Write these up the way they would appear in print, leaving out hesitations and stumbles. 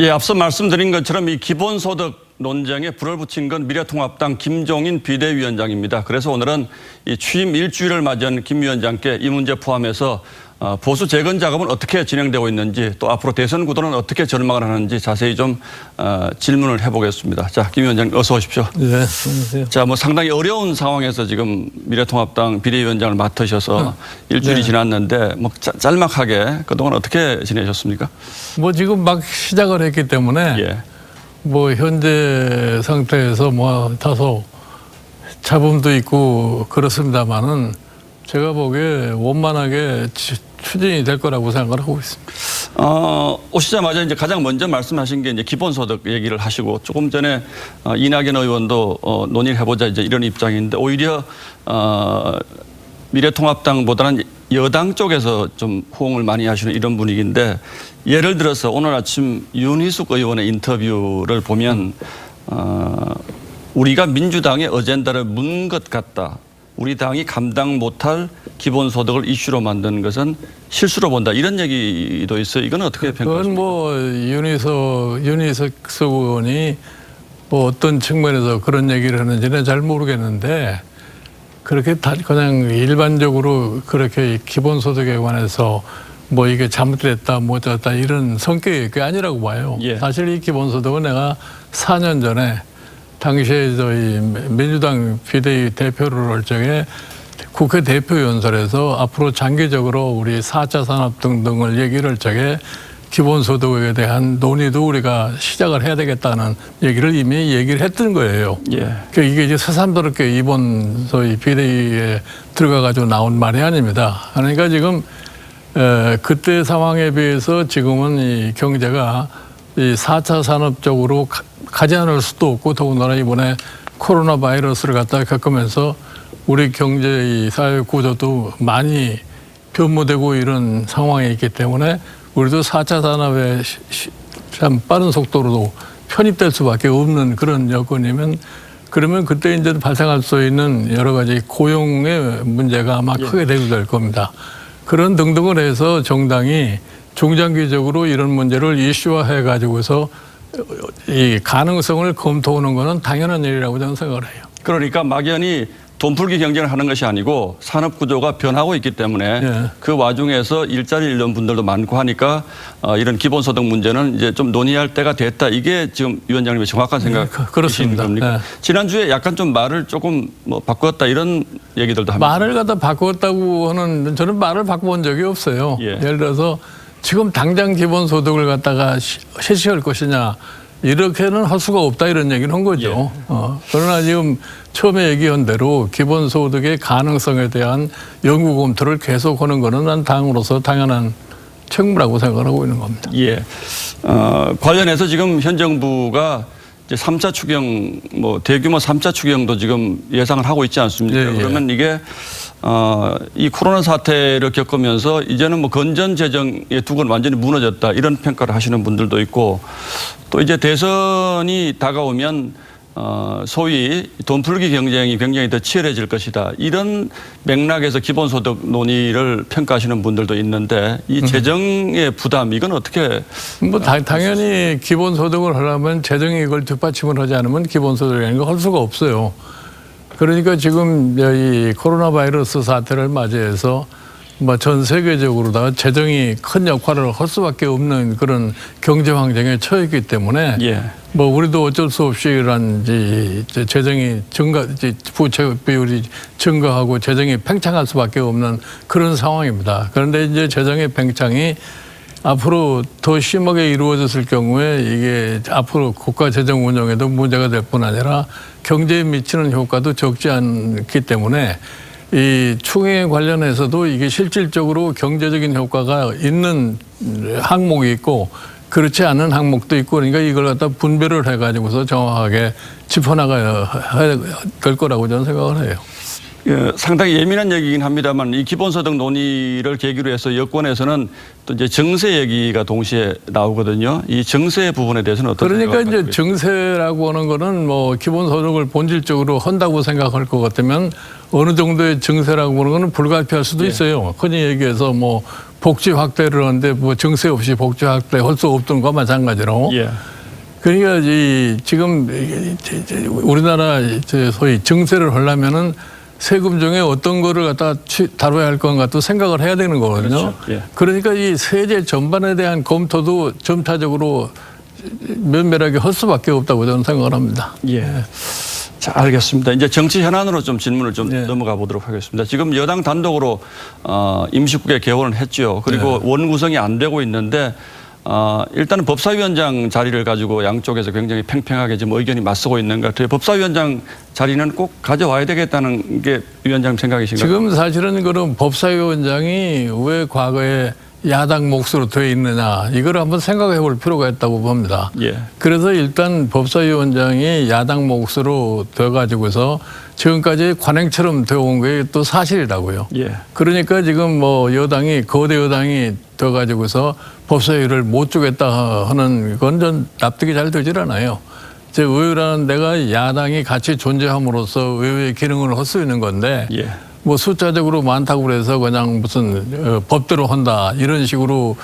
예, 앞서 말씀드린 것처럼 이 기본소득 논쟁에 불을 붙인 건 미래통합당 김종인 비대위원장입니다. 그래서 오늘은 이 취임 일주일을 맞이한 김 위원장께 이 문제 포함해서 보수 재건 작업은 어떻게 진행되고 있는지 또 앞으로 대선 구도는 어떻게 전망을 하는지 자세히 좀 질문을 해보겠습니다. 자, 김 위원장님 어서 오십시오. 네, 안녕하세요. 자, 뭐 상당히 어려운 상황에서 지금 미래통합당 비대위원장을 맡으셔서 일주일이 지났는데 뭐 짤막하게 그동안 어떻게 지내셨습니까? 뭐 지금 막 시작을 했기 때문에 예. 뭐 현재 상태에서 뭐 다소 잡음도 있고 그렇습니다만은 제가 보기에 원만하게 추진이 될 거라고 생각을 하고 있습니다. 오시자마자 이제 가장 먼저 말씀하신 게 이제 기본소득 얘기를 하시고 조금 전에 이낙연 의원도 논의를 해보자 이제 이런 입장인데 오히려 미래통합당보다는 여당 쪽에서 좀 호응을 많이 하시는 이런 분위기인데 예를 들어서 오늘 아침 윤희숙 의원의 인터뷰를 보면 우리가 민주당의 어젠다를 문 것 같다. 우리 당이 감당 못할 기본소득을 이슈로 만든 것은 실수로 본다. 이런 얘기도 있어요. 이건 어떻게 평가하십니까? 그건 뭐 윤희석 의원이 뭐 어떤 측면에서 그런 얘기를 하는지는 잘 모르겠는데 그렇게 그냥 일반적으로 그렇게 기본소득에 관해서 뭐 이게 잘못됐다 못됐다 이런 성격이 아니라고 봐요. 예. 사실 이 기본소득은 내가 4년 전에 당시에 저희 민주당 비대위 대표를 할 적에 국회 대표연설에서 앞으로 장기적으로 우리 4차 산업 등등을 얘기를 할 적에 기본소득에 대한 논의도 우리가 시작을 해야 되겠다는 얘기를 이미 얘기를 했던 거예요. 예. 그러니까 이게 이제 새삼스럽게 이번 소위 비대위에 들어가가지고 나온 말이 아닙니다. 그러니까 지금 그때 상황에 비해서 지금은 이 경제가 이 4차 산업 쪽으로 가지 않을 수도 없고 더군다나 이번에 코로나 바이러스를 갖다 겪으면서 우리 경제의 사회 구조도 많이 변모되고 이런 상황에 있기 때문에 우리도 4차 산업에 참 빠른 속도로도 편입될 수밖에 없는 그런 여건이면 그러면 그때 이제 발생할 수 있는 여러 가지 고용의 문제가 아마 크게 대두될 겁니다. 그런 등등을 해서 정당이 중장기적으로 이런 문제를 이슈화해 가지고서 이 가능성을 검토하는 것은 당연한 일이라고 저는 생각을 해요. 그러니까 막연히 돈풀기 경쟁을 하는 것이 아니고 산업 구조가 변하고 있기 때문에 예. 그 와중에서 일자리 잃는 분들도 많고 하니까 이런 기본소득 문제는 이제 좀 논의할 때가 됐다. 이게 지금 위원장님의 정확한 생각이신 겁니까? 네. 지난주에 약간 좀 말을 조금 뭐 바꿨다 이런 얘기들도 합니다. 말을 갖다 바꿨다고 하는 저는 말을 바꿔본 적이 없어요. 예. 예를 들어서 지금 당장 기본소득을 갖다가 실시할 것이냐 이렇게는 할 수가 없다 이런 얘기를 한 거죠. 예. 그러나 지금 처음에 얘기한 대로 기본소득의 가능성에 대한 연구 검토를 계속하는 거는 난 당으로서 당연한 책무라고 생각하고 있는 겁니다. 예. 관련해서 지금 현 정부가 이제 3차 추경, 뭐 대규모 3차 추경도 지금 예상을 하고 있지 않습니까? 예, 예. 그러면 이게 이 코로나 사태를 겪으면서 이제는 뭐 건전 재정의 두 건 완전히 무너졌다 이런 평가를 하시는 분들도 있고 또 이제 대선이 다가오면 소위 돈풀기 경쟁이 굉장히 더 치열해질 것이다. 이런 맥락에서 기본소득 논의를 평가하시는 분들도 있는데 이 재정의 부담 이건 어떻게? 뭐 당연히 기본소득을 하려면 재정이 이걸 뒷받침을 하지 않으면 기본소득이라는 걸 할 수가 없어요. 그러니까 지금 이 코로나 바이러스 사태를 맞이해서 뭐 전 세계적으로다가 재정이 큰 역할을 할 수밖에 없는 그런 경제 환경에 처했기 때문에 예. 뭐 우리도 어쩔 수 없이 이런 재정이 부채 비율이 증가하고 재정이 팽창할 수밖에 없는 그런 상황입니다. 그런데 이제 재정의 팽창이 앞으로 더 심하게 이루어졌을 경우에 이게 앞으로 국가 재정 운영에도 문제가 될 뿐 아니라 경제에 미치는 효과도 적지 않기 때문에 이 추경에 관련해서도 이게 실질적으로 경제적인 효과가 있는 항목이 있고 그렇지 않은 항목도 있고 그러니까 이걸 갖다 분배를 해가지고서 정확하게 짚어나가야 될 거라고 저는 생각을 해요. 예, 상당히 예민한 얘기긴 합니다만 이 기본소득 논의를 계기로 해서 여권에서는 또 이제 정세 얘기가 동시에 나오거든요. 이 정세 부분에 대해서는 어떻게 그러니까 생각하십니까? 이제 정세라고 하는 거는 뭐 기본소득을 본질적으로 한다고 생각할 것 같으면 어느 정도의 증세라고 보는 것은 불가피할 수도 있어요. 흔히 얘기해서 뭐 복지 확대를 하는데 뭐 증세 없이 복지 확대 할 수 없던 것과 마찬가지로. 예. 그러니까 지금 우리나라 소위 증세를 하려면은 세금 중에 어떤 거를 갖다가 다뤄야 할 건가 또 생각을 해야 되는 거거든요. 그렇죠. 예. 그러니까 이 세제 전반에 대한 검토도 점차적으로 면밀하게 할 수밖에 없다고 저는 생각을 합니다. 예. 자, 알겠습니다. 이제 정치 현안으로 좀 질문을 좀 예. 넘어가 보도록 하겠습니다. 지금 여당 단독으로 임시국회 개원을 했죠. 그리고 원 구성이 안 되고 있는데 일단은 법사위원장 자리를 가지고 양쪽에서 굉장히 팽팽하게 지금 의견이 맞서고 있는 것 같아요. 법사위원장 자리는 꼭 가져와야 되겠다는 게 위원장님 생각이신가요? 지금 사실은 그런 법사위원장이 왜 과거에 야당 몫으로 되어 있느냐 이걸 한번 생각해 볼 필요가 있다고 봅니다. 예. 그래서 일단 법사위원장이 야당 몫으로 되어 가지고서 지금까지 관행처럼 되어 온 게 또 사실이라고요. 예. 그러니까 지금 뭐 여당이 거대 여당이 되어 가지고서 법사위를 못 주겠다 하는 건 전 납득이 잘 되질 않아요. 제 의회라는 데가 야당이 같이 존재함으로써 의회의 기능을 할 수 있는 건데 예. 뭐 숫자적으로 많다고 그래서 그냥 무슨 법대로 한다 이런 식으로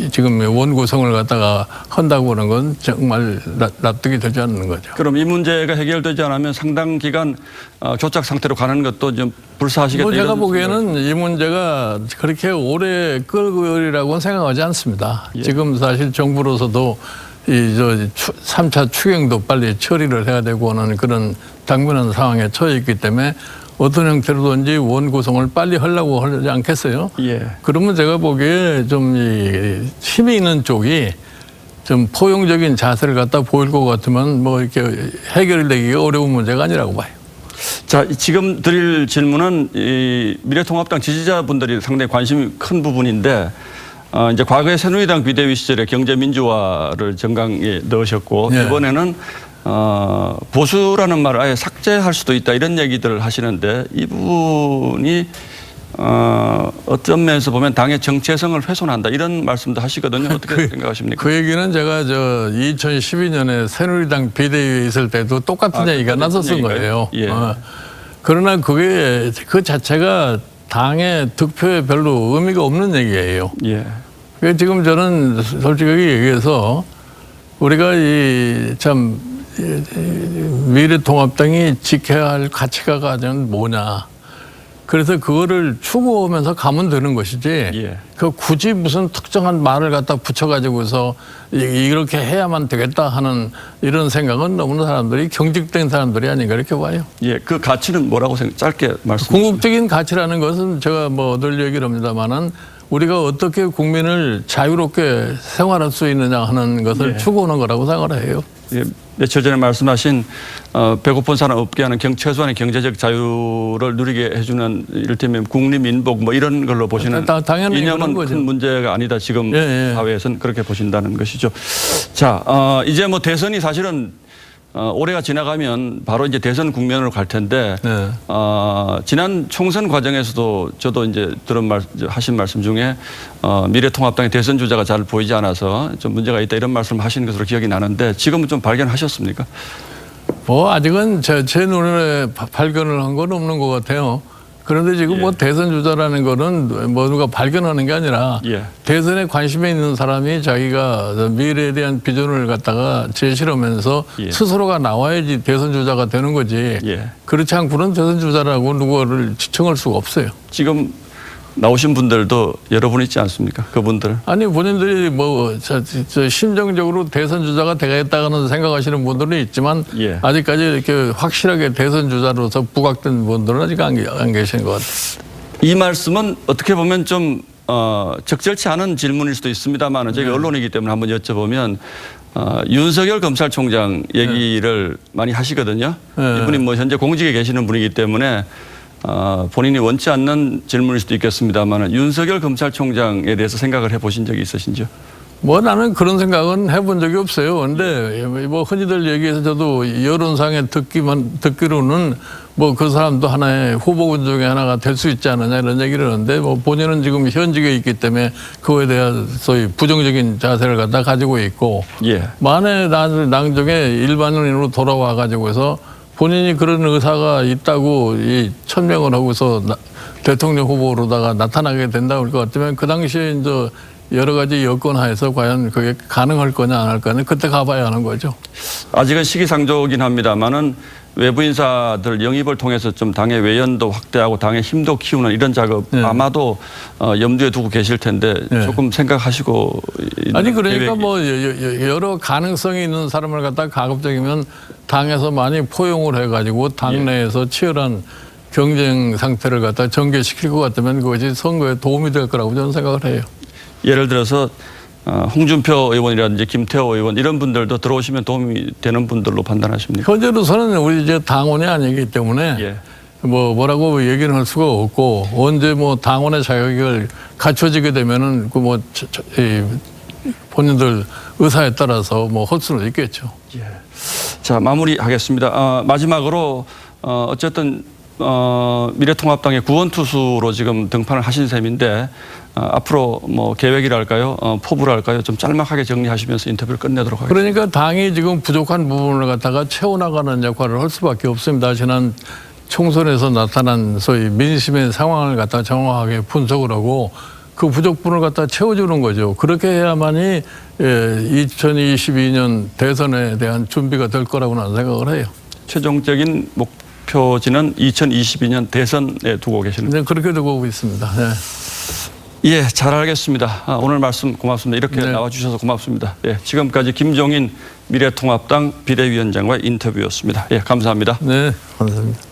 지금 원 구성을 갖다가 한다고 하는 건 정말 납득이 되지 않는 거죠. 그럼 이 문제가 해결되지 않으면 상당 기간 교착 상태로 가는 것도 좀 불사하시겠다. 뭐 제가 이런 보기에는 이 문제가 그렇게 오래 끌리라고는 생각하지 않습니다. 예. 지금 사실 정부로서도 이 3차 추경도 빨리 처리를 해야 되고 하는 그런 당면한 상황에 처해 있기 때문에 어떤 형태로든지 원 구성을 빨리 하려고 하지 않겠어요? 예. 그러면 제가 보기에 좀 힘이 있는 쪽이 좀 포용적인 자세를 갖다 보일 것 같으면 뭐 이렇게 해결되기가 어려운 문제가 아니라고 봐요. 자, 지금 드릴 질문은 이 미래통합당 지지자분들이 상당히 관심이 큰 부분인데 이제 과거에 새누리당 비대위 시절에 경제민주화를 정강에 넣으셨고 네. 이번에는 보수라는 말을 아예 삭제할 수도 있다 이런 얘기들을 하시는데 이 부분이 어떤 면에서 보면 당의 정체성을 훼손한다 이런 말씀도 하시거든요. 어떻게 생각하십니까? 그 얘기는 제가 2012년에 새누리당 비대위에 있을 때도 똑같은 얘기가 나섰던 거예요. 예. 그러나 그게 그 자체가 당의 득표에 별로 의미가 없는 얘기예요. 예. 그러니까 지금 저는 솔직하게 얘기해서 우리가 미래통합당이 지켜야 할 가치가 과연 뭐냐. 그래서 그거를 추구하면서 가면 되는 것이지. 예. 그 굳이 무슨 특정한 말을 갖다 붙여가지고서 이렇게 해야만 되겠다 하는 이런 생각은 너무나 사람들이 경직된 사람들이 아닌가 이렇게 봐요. 예. 그 가치는 뭐라고 짧게 말씀해 주세요. 궁극적인 가치라는 것은 제가 뭐 늘 얘기를 합니다만은 우리가 어떻게 국민을 자유롭게 생활할 수 있느냐 하는 것을 예. 추구하는 거라고 생각을 해요. 예, 며칠 전에 말씀하신 배고픈 사람 없게 하는 최소한의 경제적 자유를 누리게 해주는 이를테면 국리민복 뭐 이런 걸로 보시는 당연히 이념은 그런 거죠. 큰 문제가 아니다. 지금 예. 사회에서는 그렇게 보신다는 것이죠. 자, 이제 뭐 대선이 사실은 올해가 지나가면 바로 이제 대선 국면으로 갈 텐데 네. 지난 총선 과정에서도 저도 이제 하신 말씀 중에 미래통합당의 대선 주자가 잘 보이지 않아서 좀 문제가 있다 이런 말씀 하시는 것으로 기억이 나는데 지금은 좀 발견하셨습니까? 뭐 아직은 제 눈에 발견을 한 건 없는 것 같아요. 그런데 지금 예. 뭐 대선 주자라는 거는 뭐 누가 발견하는 게 아니라 예. 대선에 관심이 있는 사람이 자기가 미래에 대한 비전을 갖다가 제시를 하면서 예. 스스로가 나와야지 대선 주자가 되는 거지. 예. 그렇지 않고는 대선 주자라고 누구를 지칭할 수가 없어요. 지금 나오신 분들도 여러분 있지 않습니까? 그분들. 아니 본인들이 뭐 심정적으로 대선 주자가 되겠다는 생각하시는 분들은 있지만 예. 아직까지 이렇게 확실하게 대선 주자로서 부각된 분들은 아직 안 계신 것 같아요. 이 말씀은 어떻게 보면 좀 적절치 않은 질문일 수도 있습니다만 저희가 언론이기 때문에 한번 여쭤보면 윤석열 검찰총장 얘기를 많이 하시거든요. 네. 이분이 뭐 현재 공직에 계시는 분이기 때문에 본인이 원치 않는 질문일 수도 있겠습니다만 윤석열 검찰총장에 대해서 생각을 해보신 적이 있으신지요? 뭐 나는 그런 생각은 해본 적이 없어요. 근데 뭐 흔히들 얘기해서 저도 여론상에 듣기로는 뭐 그 사람도 하나의 후보군 중에 하나가 될 수 있지 않느냐 이런 얘기를 하는데 뭐 본인은 지금 현직에 있기 때문에 그거에 대한 소위 부정적인 자세를 가지고 있고 예. 만에 나중에 일반인으로 돌아와 가지고서 본인이 그런 의사가 있다고 이 천명을 하고서 대통령 후보로다가 나타나게 된다고 할 것 같으면 그 당시에 이제 여러 가지 여건 하에서 과연 그게 가능할 거냐 안 할 거냐 그때 가봐야 하는 거죠. 아직은 시기상조긴 합니다만은 외부 인사들 영입을 통해서 좀 당의 외연도 확대하고 당의 힘도 키우는 이런 작업 네. 아마도 염두에 두고 계실 텐데 네. 조금 생각하시고 아니 그러니까 계획이- 뭐 여러 가능성이 있는 사람을 갖다 가급적이면 당에서 많이 포용을 해가지고 당내에서 치열한 경쟁 상태를 갖다 전개시킬 것 같으면 그것이 선거에 도움이 될 거라고 저는 생각을 해요. 예를 들어서 홍준표 의원이라든지 김태호 의원 이런 분들도 들어오시면 도움이 되는 분들로 판단하십니까? 현재로서는 우리 이제 당원이 아니기 때문에 예. 뭐라고 얘기는 할 수가 없고 언제 뭐 당원의 자격을 갖춰지게 되면은 그 뭐 본인들 의사에 따라서 뭐 할 수는 있겠죠. 자, 마무리하겠습니다. 마지막으로 어쨌든 미래통합당의 구원투수로 지금 등판을 하신 셈인데 앞으로 뭐 계획이랄까요, 포부랄까요, 좀 짤막하게 정리하시면서 인터뷰를 끝내도록 하겠습니다. 그러니까 당이 지금 부족한 부분을 갖다가 채워나가는 역할을 할 수밖에 없습니다. 지난 총선에서 나타난 소위 민심의 상황을 갖다 정확하게 분석을 하고 그 부족분을 갖다 채워주는 거죠. 그렇게 해야만이 2022년 대선에 대한 준비가 될 거라고 나는 생각을 해요. 최종적인 목표지는 2022년 대선에 두고 계시는. 그렇게 되고 있습니다. 네. 예, 잘 알겠습니다. 오늘 말씀 고맙습니다. 이렇게 네. 나와주셔서 고맙습니다. 예, 지금까지 김종인 미래통합당 비대위원장과의 인터뷰였습니다. 예, 감사합니다. 네, 감사합니다.